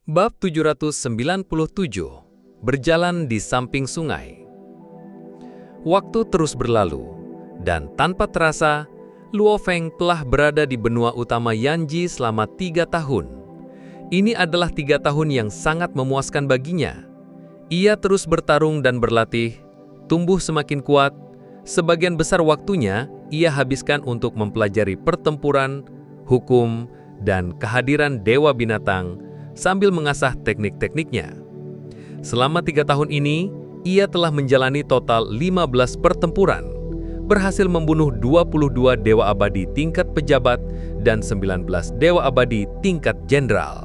Bab 797, berjalan di samping sungai. Waktu terus berlalu, dan tanpa terasa, Luo Feng telah berada di benua utama Yanji selama 3 tahun. Ini adalah 3 tahun yang sangat memuaskan baginya. Ia terus bertarung dan berlatih, tumbuh semakin kuat. Sebagian besar waktunya, ia habiskan untuk mempelajari pertempuran, hukum, dan kehadiran dewa binatang, sambil mengasah teknik-tekniknya. Selama 3 tahun ini, ia telah menjalani total 15 pertempuran, berhasil membunuh 22 dewa abadi tingkat pejabat dan 19 dewa abadi tingkat jenderal.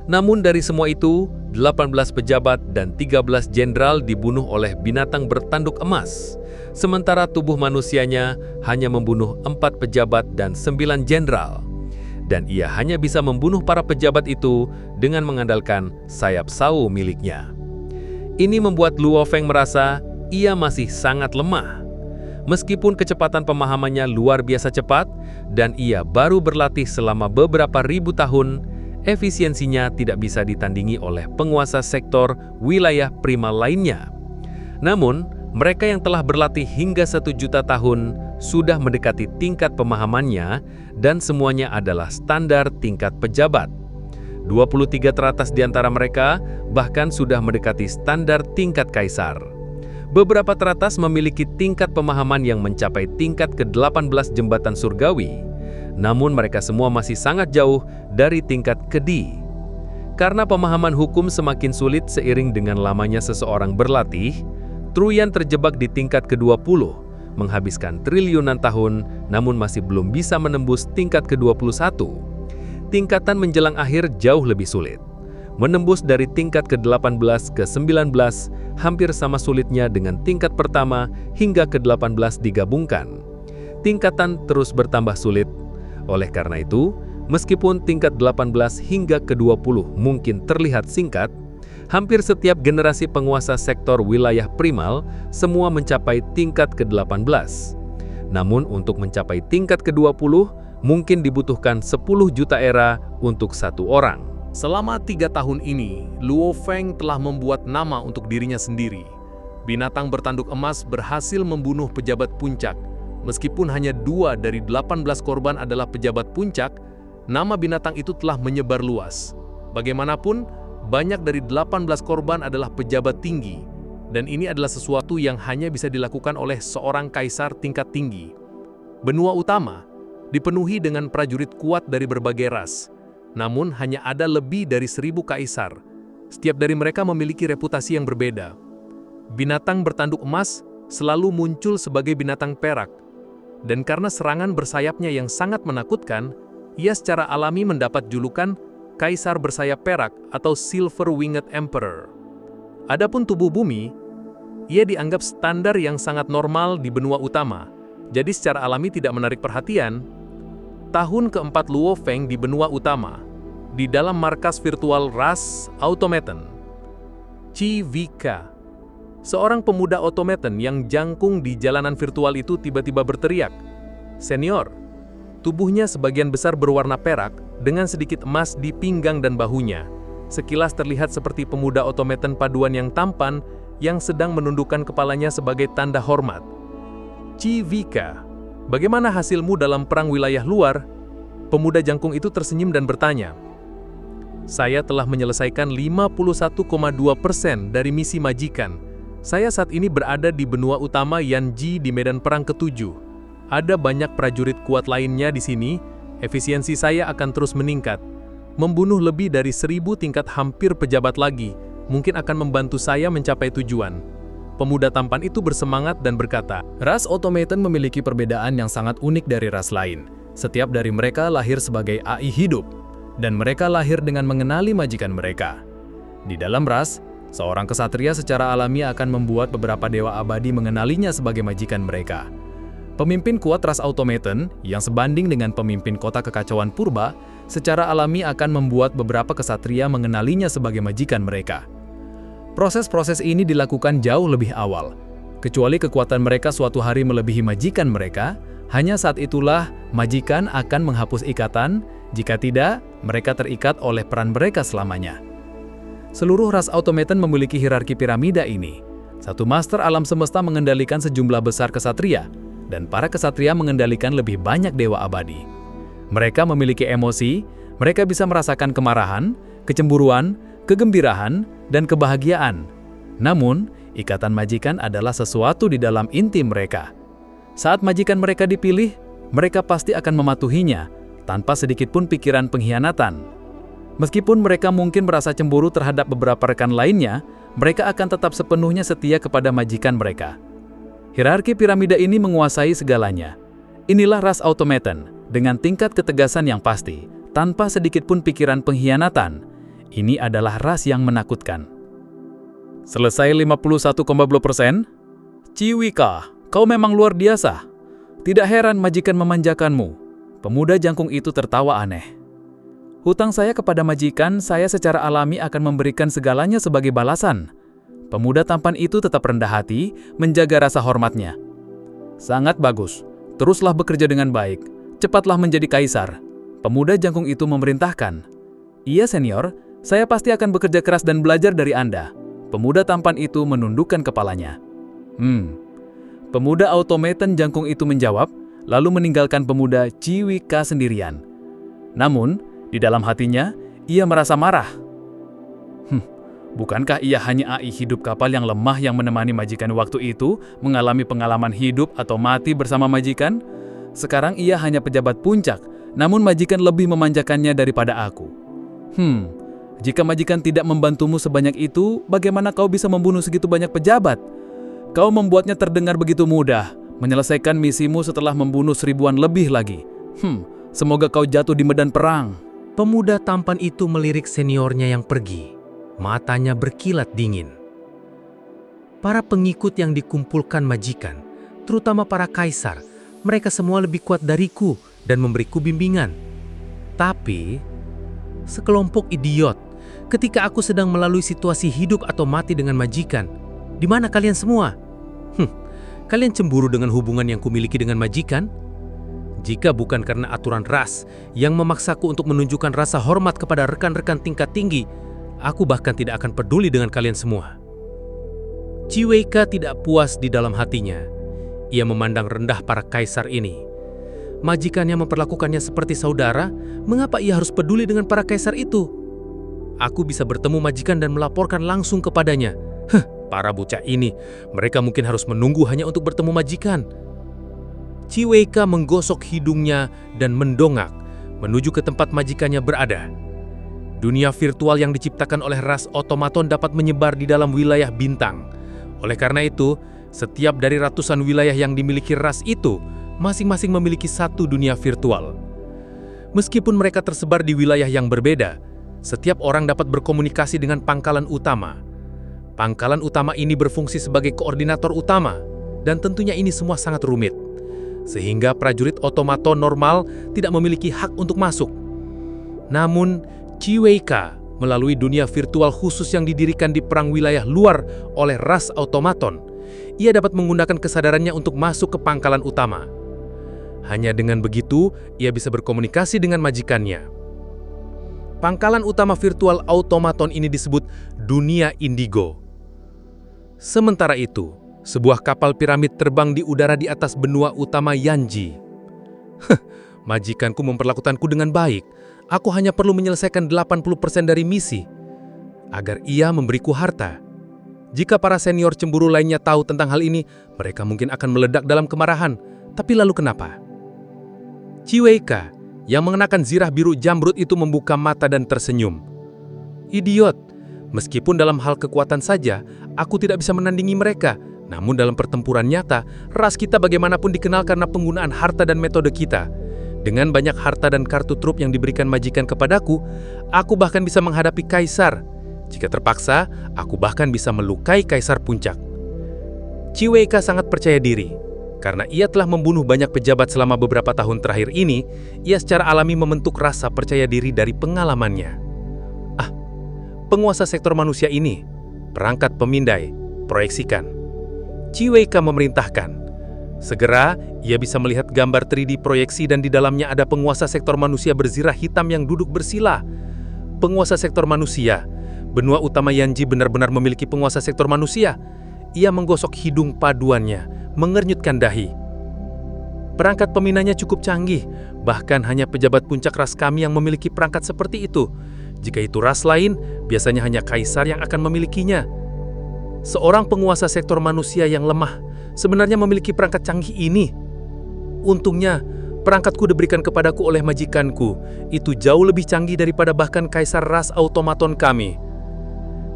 Namun dari semua itu, 18 pejabat dan 13 jenderal dibunuh oleh binatang bertanduk emas, sementara tubuh manusianya hanya membunuh 4 pejabat dan 9 jenderal. Dan ia hanya bisa membunuh para pejabat itu dengan mengandalkan sayap sawu miliknya. Ini membuat Luo Feng merasa ia masih sangat lemah. Meskipun kecepatan pemahamannya luar biasa cepat dan ia baru berlatih selama beberapa ribu tahun, efisiensinya tidak bisa ditandingi oleh penguasa sektor wilayah primal lainnya. Namun, mereka yang telah berlatih hingga 1 juta tahun sudah mendekati tingkat pemahamannya dan semuanya adalah standar tingkat pejabat. 23 teratas di antara mereka bahkan sudah mendekati standar tingkat kaisar. Beberapa teratas memiliki tingkat pemahaman yang mencapai tingkat ke-18 jembatan surgawi. Namun mereka semua masih sangat jauh dari tingkat kedi. Karena pemahaman hukum semakin sulit seiring dengan lamanya seseorang berlatih, Truyan terjebak di tingkat ke-20, menghabiskan triliunan tahun, namun masih belum bisa menembus tingkat ke-21. Tingkatan menjelang akhir jauh lebih sulit. Menembus dari tingkat ke-18 ke 19 hampir sama sulitnya dengan tingkat pertama hingga ke-18 digabungkan. Tingkatan terus bertambah sulit. Oleh karena itu, meskipun tingkat 18 hingga ke-20 mungkin terlihat singkat, hampir setiap generasi penguasa sektor wilayah primal semua mencapai tingkat ke-18. Namun untuk mencapai tingkat ke-20, mungkin dibutuhkan 10 juta era untuk satu orang. Selama 3 tahun ini, Luo Feng telah membuat nama untuk dirinya sendiri. Binatang bertanduk emas berhasil membunuh pejabat puncak. Meskipun hanya 2 dari 18 korban adalah pejabat puncak, nama binatang itu telah menyebar luas. Bagaimanapun, banyak dari 18 korban adalah pejabat tinggi, dan ini adalah sesuatu yang hanya bisa dilakukan oleh seorang kaisar tingkat tinggi. Benua utama dipenuhi dengan prajurit kuat dari berbagai ras, namun hanya ada lebih dari 1000 kaisar. Setiap dari mereka memiliki reputasi yang berbeda. Binatang bertanduk emas selalu muncul sebagai binatang perak, dan karena serangan bersayapnya yang sangat menakutkan, ia secara alami mendapat julukan Kaisar bersayap perak atau Silver Winged Emperor. Adapun tubuh bumi, ia dianggap standar yang sangat normal di benua utama, jadi secara alami tidak menarik perhatian. Tahun keempat Luo Feng di benua utama, di dalam markas virtual ras automaton. Chi Vika, seorang pemuda automaton yang jangkung di jalanan virtual itu tiba-tiba berteriak, "Senior!" Tubuhnya sebagian besar berwarna perak, dengan sedikit emas di pinggang dan bahunya. Sekilas terlihat seperti pemuda automaton paduan yang tampan, yang sedang menundukkan kepalanya sebagai tanda hormat. "Chi Vika, bagaimana hasilmu dalam perang wilayah luar?" Pemuda jangkung itu tersenyum dan bertanya. "Saya telah menyelesaikan 51,2% dari misi majikan. Saya saat ini berada di benua utama Yanji di medan perang ke-7. Ada banyak prajurit kuat lainnya di sini, efisiensi saya akan terus meningkat. Membunuh lebih dari 1000 tingkat hampir pejabat lagi, mungkin akan membantu saya mencapai tujuan." Pemuda tampan itu bersemangat dan berkata, "Ras automaton memiliki perbedaan yang sangat unik dari ras lain. Setiap dari mereka lahir sebagai AI hidup, dan mereka lahir dengan mengenali majikan mereka. Di dalam ras, seorang kesatria secara alami akan membuat beberapa dewa abadi mengenalinya sebagai majikan mereka. Pemimpin kuat ras automaton, yang sebanding dengan pemimpin kota kekacauan purba, secara alami akan membuat beberapa kesatria mengenalinya sebagai majikan mereka. Proses-proses ini dilakukan jauh lebih awal. Kecuali kekuatan mereka suatu hari melebihi majikan mereka, hanya saat itulah majikan akan menghapus ikatan, jika tidak, mereka terikat oleh peran mereka selamanya. Seluruh ras automaton memiliki hierarki piramida ini. Satu master alam semesta mengendalikan sejumlah besar kesatria, dan para kesatria mengendalikan lebih banyak dewa abadi. Mereka memiliki emosi, mereka bisa merasakan kemarahan, kecemburuan, kegembiraan, dan kebahagiaan. Namun, ikatan majikan adalah sesuatu di dalam inti mereka. Saat majikan mereka dipilih, mereka pasti akan mematuhinya, tanpa sedikit pun pikiran pengkhianatan. Meskipun mereka mungkin merasa cemburu terhadap beberapa rekan lainnya, mereka akan tetap sepenuhnya setia kepada majikan mereka. Hierarki piramida ini menguasai segalanya. Inilah ras automaton, dengan tingkat ketegasan yang pasti, tanpa sedikit pun pikiran pengkhianatan. Ini adalah ras yang menakutkan. Selesai 51,2%? Chiwika, kau memang luar biasa. Tidak heran majikan memanjakanmu. Pemuda jangkung itu tertawa aneh. Hutang saya kepada majikan, saya secara alami akan memberikan segalanya sebagai balasan. Pemuda tampan itu tetap rendah hati, menjaga rasa hormatnya. Sangat bagus, teruslah bekerja dengan baik, cepatlah menjadi kaisar. Pemuda jangkung itu memerintahkan. Iya senior, saya pasti akan bekerja keras dan belajar dari Anda. Pemuda tampan itu menundukkan kepalanya. Pemuda automaton jangkung itu menjawab, lalu meninggalkan pemuda Chiwika sendirian. Namun, di dalam hatinya, ia merasa marah. Bukankah ia hanya AI hidup kapal yang lemah yang menemani majikan waktu itu, mengalami pengalaman hidup atau mati bersama majikan? Sekarang ia hanya pejabat puncak, namun majikan lebih memanjakannya daripada aku. Jika majikan tidak membantumu sebanyak itu, bagaimana kau bisa membunuh segitu banyak pejabat? Kau membuatnya terdengar begitu mudah, menyelesaikan misimu setelah membunuh 1000-an lebih lagi. Semoga kau jatuh di medan perang. Pemuda tampan itu melirik seniornya yang pergi. Matanya berkilat dingin. Para pengikut yang dikumpulkan majikan, terutama para kaisar, mereka semua lebih kuat dariku dan memberiku bimbingan. Tapi, sekelompok idiot, ketika aku sedang melalui situasi hidup atau mati dengan majikan, di mana kalian semua? Kalian cemburu dengan hubungan yang kumiliki dengan majikan? Jika bukan karena aturan ras yang memaksaku untuk menunjukkan rasa hormat kepada rekan-rekan tingkat tinggi, aku bahkan tidak akan peduli dengan kalian semua. Chiwika tidak puas di dalam hatinya. Ia memandang rendah para kaisar ini. Majikannya memperlakukannya seperti saudara, mengapa ia harus peduli dengan para kaisar itu? Aku bisa bertemu majikan dan melaporkan langsung kepadanya. Para bocah ini, mereka mungkin harus menunggu hanya untuk bertemu majikan. Chiwika menggosok hidungnya dan mendongak menuju ke tempat majikannya berada. Dunia virtual yang diciptakan oleh ras automaton dapat menyebar di dalam wilayah bintang. Oleh karena itu, setiap dari ratusan wilayah yang dimiliki ras itu, masing-masing memiliki satu dunia virtual. Meskipun mereka tersebar di wilayah yang berbeda, setiap orang dapat berkomunikasi dengan pangkalan utama. Pangkalan utama ini berfungsi sebagai koordinator utama, dan tentunya ini semua sangat rumit. Sehingga prajurit otomaton normal tidak memiliki hak untuk masuk. Namun, Chiwika melalui dunia virtual khusus yang didirikan di perang wilayah luar oleh ras automaton, ia dapat menggunakan kesadarannya untuk masuk ke pangkalan utama. Hanya dengan begitu, ia bisa berkomunikasi dengan majikannya. Pangkalan utama virtual automaton ini disebut dunia indigo. Sementara itu, sebuah kapal piramid terbang di udara di atas benua utama Yanji. Majikanku memperlakukanku dengan baik. Aku hanya perlu menyelesaikan 80% dari misi agar ia memberiku harta. Jika para senior cemburu lainnya tahu tentang hal ini, mereka mungkin akan meledak dalam kemarahan. Tapi lalu kenapa? Chiwika yang mengenakan zirah biru jamrud itu membuka mata dan tersenyum. Idiot, meskipun dalam hal kekuatan saja, aku tidak bisa menandingi mereka. Namun dalam pertempuran nyata, ras kita bagaimanapun dikenal karena penggunaan harta dan metode kita. Dengan banyak harta dan kartu truf yang diberikan majikan kepadaku, aku bahkan bisa menghadapi kaisar. Jika terpaksa, aku bahkan bisa melukai kaisar puncak. Chiwika sangat percaya diri. Karena ia telah membunuh banyak pejabat selama beberapa tahun terakhir ini, ia secara alami membentuk rasa percaya diri dari pengalamannya. Penguasa sektor manusia ini, perangkat pemindai, proyeksikan. Chiwika memerintahkan. Segera, ia bisa melihat gambar 3D proyeksi dan di dalamnya ada penguasa sektor manusia berzirah hitam yang duduk bersila. Penguasa sektor manusia, Benua utama Yanji benar-benar memiliki penguasa sektor manusia. Ia menggosok hidung paduannya, mengernyutkan dahi. Perangkat peminanya cukup canggih, bahkan hanya pejabat puncak ras kami yang memiliki perangkat seperti itu. Jika itu ras lain, biasanya hanya kaisar yang akan memilikinya. Seorang penguasa sektor manusia yang lemah sebenarnya memiliki perangkat canggih ini. Untungnya, perangkatku diberikan kepadaku oleh majikanku. Itu jauh lebih canggih daripada bahkan kaisar ras automaton kami.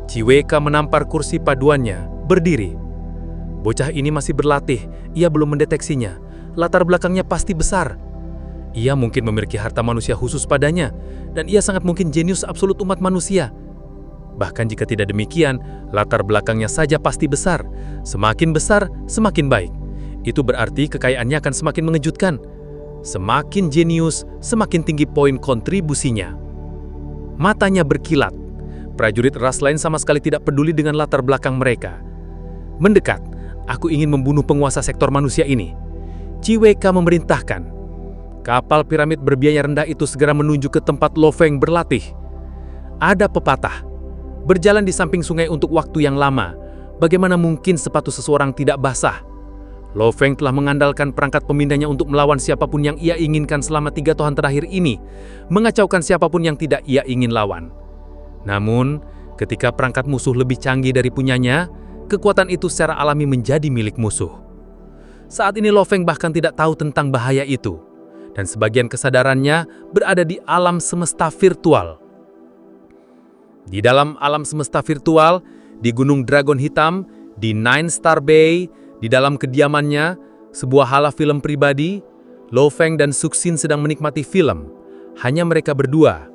Chiweka menampar kursi paduannya, berdiri. Bocah ini masih berlatih, ia belum mendeteksinya. Latar belakangnya pasti besar. Ia mungkin memiliki harta manusia khusus padanya, dan ia sangat mungkin jenius absolut umat manusia. Bahkan jika tidak demikian, latar belakangnya saja pasti besar. Semakin besar, semakin baik. Itu berarti kekayaannya akan semakin mengejutkan. Semakin jenius, semakin tinggi poin kontribusinya. Matanya berkilat. Prajurit ras lain sama sekali tidak peduli dengan latar belakang mereka. Mendekat, aku ingin membunuh penguasa sektor manusia ini. Chiweka memerintahkan. Kapal piramid berbiaya rendah itu segera menuju ke tempat Lo Feng berlatih. Ada pepatah, berjalan di samping sungai untuk waktu yang lama. Bagaimana mungkin sepatu seseorang tidak basah? Lo Feng telah mengandalkan perangkat pemindahnya untuk melawan siapapun yang ia inginkan selama 3 tahun terakhir ini, mengacaukan siapapun yang tidak ia ingin lawan. Namun, ketika perangkat musuh lebih canggih dari punyanya, kekuatan itu secara alami menjadi milik musuh. Saat ini Lo Feng bahkan tidak tahu tentang bahaya itu, dan sebagian kesadarannya berada di alam semesta virtual. Di dalam alam semesta virtual, di Gunung Dragon Hitam, di Nine Star Bay, di dalam kediamannya, sebuah hala film pribadi, Lo Feng dan Suxin sedang menikmati film. Hanya mereka berdua.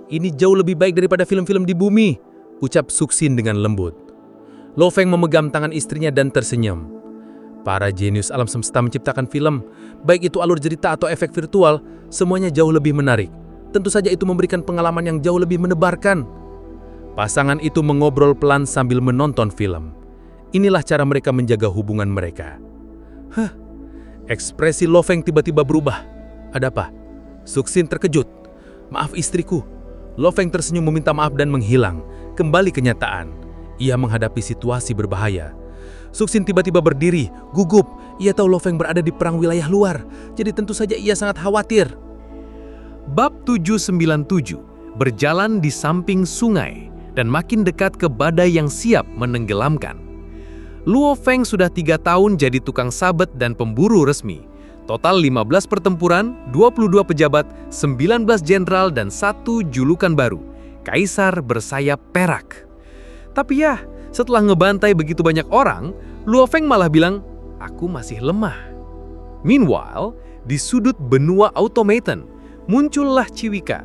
Ini jauh lebih baik daripada film-film di bumi, ucap Suxin dengan lembut. Lo Feng memegang tangan istrinya dan tersenyum. Para jenius alam semesta menciptakan film, baik itu alur cerita atau efek virtual, semuanya jauh lebih menarik. Tentu saja itu memberikan pengalaman yang jauh lebih menebarkan. Pasangan itu mengobrol pelan sambil menonton film. Inilah cara mereka menjaga hubungan mereka. Ekspresi Lo Feng tiba-tiba berubah. Ada apa? Suxin terkejut. Maaf istriku. Lo Feng tersenyum meminta maaf dan menghilang. Kembali kenyataan. Ia menghadapi situasi berbahaya. Suxin tiba-tiba berdiri, gugup. Ia tahu Lo Feng berada di perang wilayah luar. Jadi tentu saja ia sangat khawatir. Bab 797, berjalan di samping sungai dan makin dekat ke badai yang siap menenggelamkan. Luo Feng sudah 3 tahun jadi tukang sabet dan pemburu resmi. Total 15 pertempuran, 22 pejabat, 19 jenderal, dan 1 julukan baru, Kaisar Bersayap Perak. Tapi ya, setelah ngebantai begitu banyak orang, Luo Feng malah bilang, aku masih lemah. Meanwhile, di sudut benua automaton, muncullah Chiweka,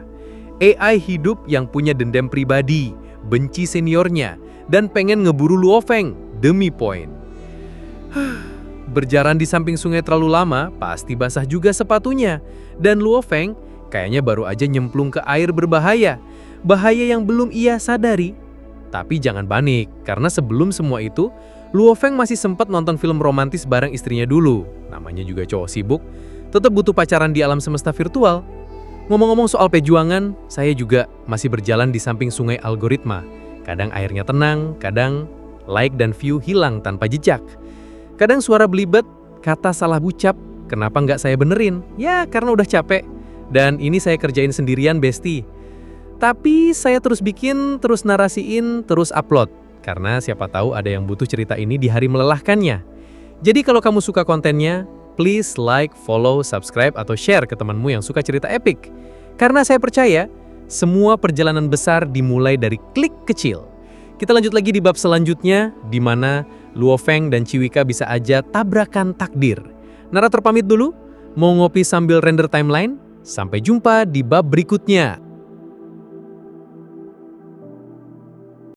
AI hidup yang punya dendam pribadi, benci seniornya, dan pengen ngeburu Luo Feng demi poin. Berjalan di samping sungai terlalu lama, pasti basah juga sepatunya. Dan Luo Feng kayaknya baru aja nyemplung ke air berbahaya. Bahaya yang belum ia sadari. Tapi jangan panik, karena sebelum semua itu, Luo Feng masih sempat nonton film romantis bareng istrinya dulu. Namanya juga cowok sibuk, tetap butuh pacaran di alam semesta virtual. Ngomong-ngomong soal pejuangan, saya juga masih berjalan di samping sungai algoritma. Kadang airnya tenang, kadang like dan view hilang tanpa jejak. Kadang suara belibet, kata salah ucap, kenapa nggak saya benerin? Ya, karena udah capek. Dan ini saya kerjain sendirian, Besti. Tapi saya terus bikin, terus narasiin, terus upload. Karena siapa tahu ada yang butuh cerita ini di hari melelahkannya. Jadi kalau kamu suka kontennya, please like, follow, subscribe, atau share ke temanmu yang suka cerita epic. Karena saya percaya, semua perjalanan besar dimulai dari klik kecil. Kita lanjut lagi di bab selanjutnya, di mana Luo Feng dan Chiweka bisa aja tabrakan takdir. Narator pamit dulu, mau ngopi sambil render timeline? Sampai jumpa di bab berikutnya.